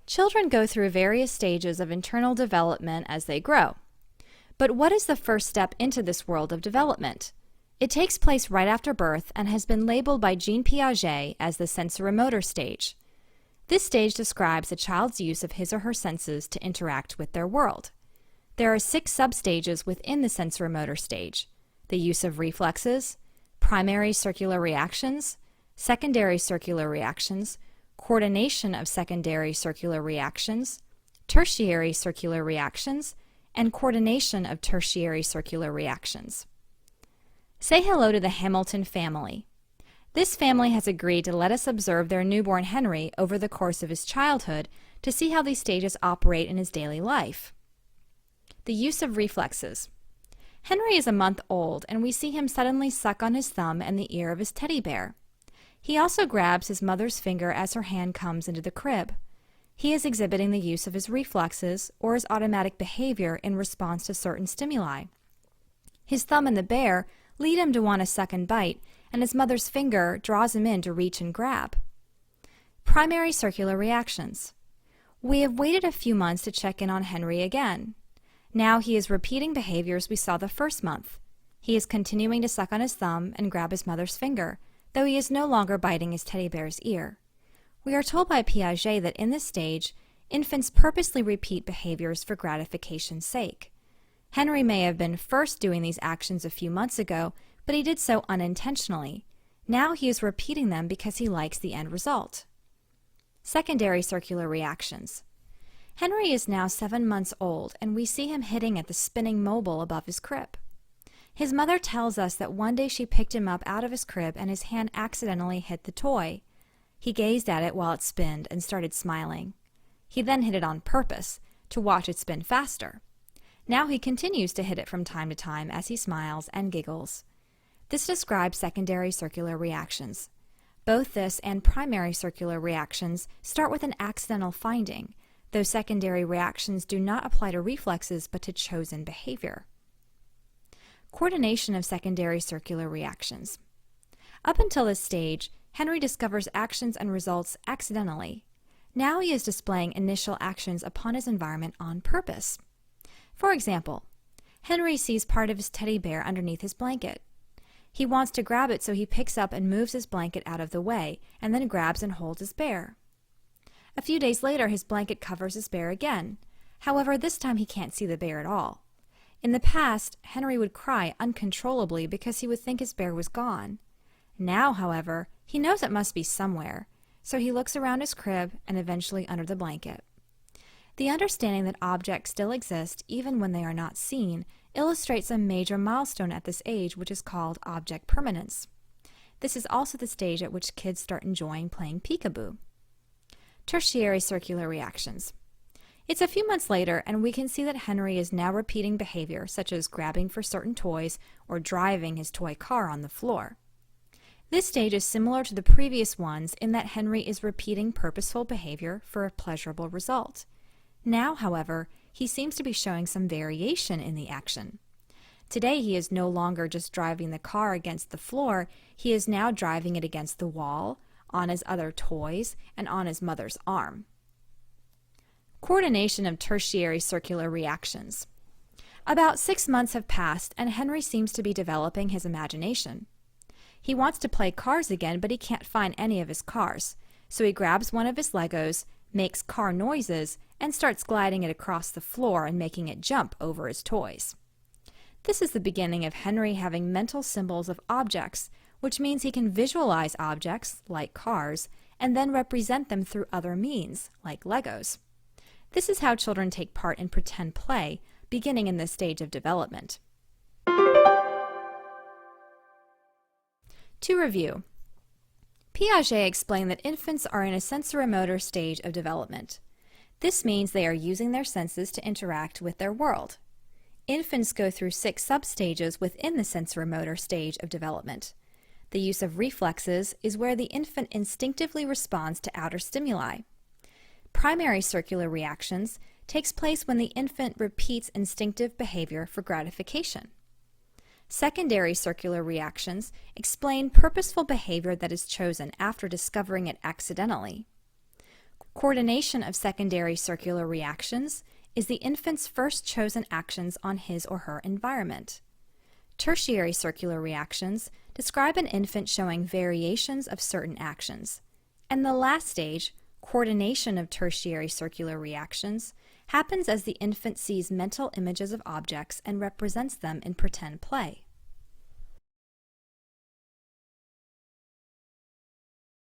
Children go through various stages of internal development as they grow. But what is the first step into this world of development? It takes place right after birth and has been labeled by Jean Piaget as the sensorimotor stage. This stage describes a child's use of his or her senses to interact with their world. There are 6 substages within the sensorimotor stage: the use of reflexes, primary circular reactions, secondary circular reactions, coordination of secondary circular reactions, tertiary circular reactions, and coordination of tertiary circular reactions. Say hello to the Hamilton family. This family has agreed to let us observe their newborn Henry over the course of his childhood to see how these stages operate in his daily life. The use of reflexes. Henry is a month old, and we see him suddenly suck on his thumb and the ear of his teddy bear. He also grabs his mother's finger as her hand comes into the crib. He is exhibiting the use of his reflexes or his automatic behavior in response to certain stimuli. His thumb and the bear lead him to want to suck and bite, and his mother's finger draws him in to reach and grab. Primary circular reactions. We have waited a few months to check in on Henry again. Now he is repeating behaviors we saw the first month. He is continuing to suck on his thumb and grab his mother's finger, though he is no longer biting his teddy bear's ear. We are told by Piaget that in this stage, infants purposely repeat behaviors for gratification's sake. Henry may have been first doing these actions a few months ago, but he did so unintentionally. Now he is repeating them because he likes the end result. Secondary circular reactions. Henry is now 7 months old, and we see him hitting at the spinning mobile above his crib. His mother tells us that one day she picked him up out of his crib and his hand accidentally hit the toy. He gazed at it while it spinned and started smiling. He then hit it on purpose, to watch it spin faster. Now he continues to hit it from time to time as he smiles and giggles. This describes secondary circular reactions. Both this and primary circular reactions start with an accidental finding, though secondary reactions do not apply to reflexes but to chosen behavior. Coordination of secondary circular reactions. Up until this stage, Henry discovers actions and results accidentally. Now he is displaying initial actions upon his environment on purpose. For example, Henry sees part of his teddy bear underneath his blanket. He wants to grab it, so he picks up and moves his blanket out of the way, and then grabs and holds his bear. A few days later, his blanket covers his bear again. However, this time he can't see the bear at all. In the past, Henry would cry uncontrollably because he would think his bear was gone. Now, however, he knows it must be somewhere, so he looks around his crib and eventually under the blanket. The understanding that objects still exist even when they are not seen illustrates a major milestone at this age, which is called object permanence. This is also the stage at which kids start enjoying playing peekaboo. Tertiary circular reactions. It's a few months later, and we can see that Henry is now repeating behavior such as grabbing for certain toys or driving his toy car on the floor. This stage is similar to the previous ones in that Henry is repeating purposeful behavior for a pleasurable result. Now, however, he seems to be showing some variation in the action. Today he is no longer just driving the car against the floor, he is now driving it against the wall, on his other toys, and on his mother's arm. Coordination of tertiary circular reactions. About 6 months have passed, and Henry seems to be developing his imagination. He wants to play cars again, but he can't find any of his cars, so he grabs one of his Legos, makes car noises, and starts gliding it across the floor and making it jump over his toys. This is the beginning of Henry having mental symbols of objects, which means he can visualize objects, like cars, and then represent them through other means, like Legos. This is how children take part in pretend play, beginning in this stage of development. To review, Piaget explained that infants are in a sensorimotor stage of development. This means they are using their senses to interact with their world. Infants go through 6 substages within the sensorimotor stage of development. The use of reflexes is where the infant instinctively responds to outer stimuli. Primary circular reactions takes place when the infant repeats instinctive behavior for gratification. Secondary circular reactions explain purposeful behavior that is chosen after discovering it accidentally. Coordination of secondary circular reactions is the infant's first chosen actions on his or her environment. Tertiary circular reactions describe an infant showing variations of certain actions. And the last stage, coordination of tertiary circular reactions, happens as the infant sees mental images of objects and represents them in pretend play.